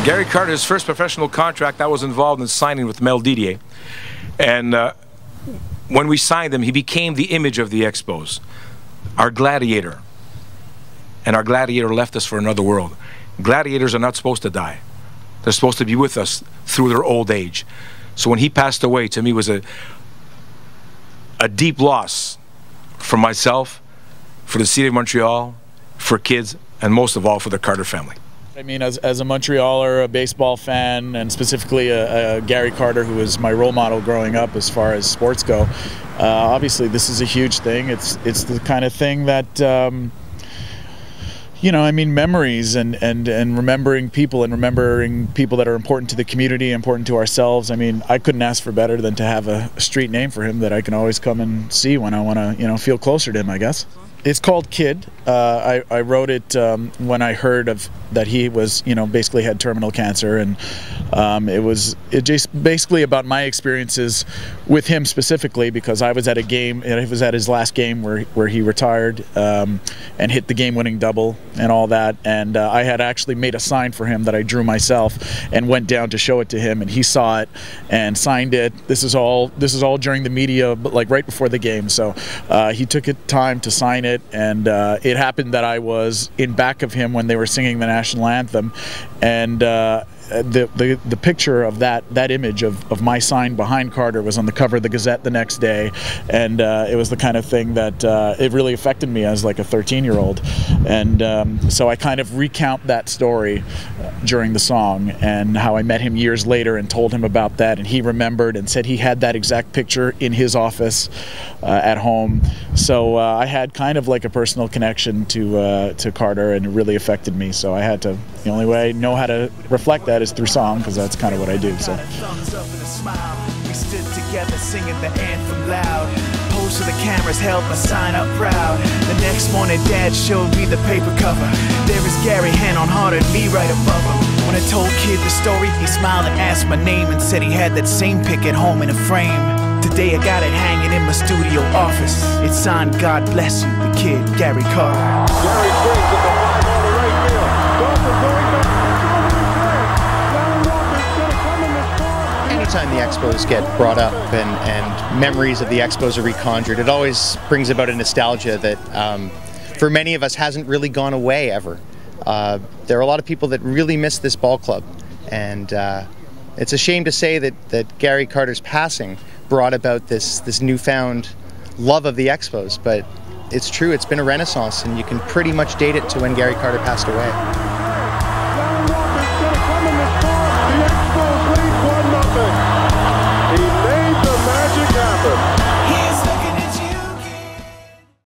Gary Carter, his first professional contract, I was involved in signing with Mel Didier. And when we signed him, he became the image of the Expos, our gladiator. And our gladiator left us for another world. Gladiators are not supposed to die. They're supposed to be with us through their old age. So when he passed away, to me was a deep loss for myself, for the city of Montreal, for kids, and most of all for the Carter family. I mean, as a Montrealer, a baseball fan, and specifically a Gary Carter, who was my role model growing up as far as sports go, obviously this is a huge thing. It's the kind of thing that, you know, I mean, memories and remembering people that are important to the community, important to ourselves. I mean, I couldn't ask for better than to have a street name for him that I can always come and see when I want to, you know, feel closer to him, I guess. It's called Kid. I wrote it when I heard that he was, you know, basically had terminal cancer, and it just basically about my experiences with him specifically, because I was at a game, and it was at his last game where he retired and hit the game-winning double and all that, and I had actually made a sign for him that I drew myself and went down to show it to him, and he saw it and signed it. This is all during the media, but like right before the game, so he took time to sign it. And it happened that I was in back of him when they were singing the national anthem, and the picture of that image of my sign behind Carter was on the cover of the Gazette the next day, and it was the kind of thing that it really affected me as like a 13-year-old, and so I kind of recount that story during the song, and how I met him years later and told him about that, and he remembered and said he had that exact picture in his office at home. So I had kind of like a personal connection to Carter, and it really affected me. So I had to. The only way I know how to reflect that is through song, because that's kind of what I do. So. We stood together singing the anthem loud. Pose to the cameras, held my sign up proud. The next morning, Dad showed me the paper cover. There is Gary, hand on heart, and me right above him. When I told Kid the story, he smiled and asked my name and said he had that same pic at home in a frame. Today I got it hanging in my studio office. It's signed, God bless you, the Kid, Gary Carter. Gary swings at the 5 on the right field. Dawson going back. Anytime the Expos get brought up and memories of the Expos are reconjured, it always brings about a nostalgia that for many of us hasn't really gone away ever. There are a lot of people that really miss this ball club, and it's a shame to say that Gary Carter's passing brought about this newfound love of the Expos, but it's true, it's been a renaissance, and you can pretty much date it to when Gary Carter passed away.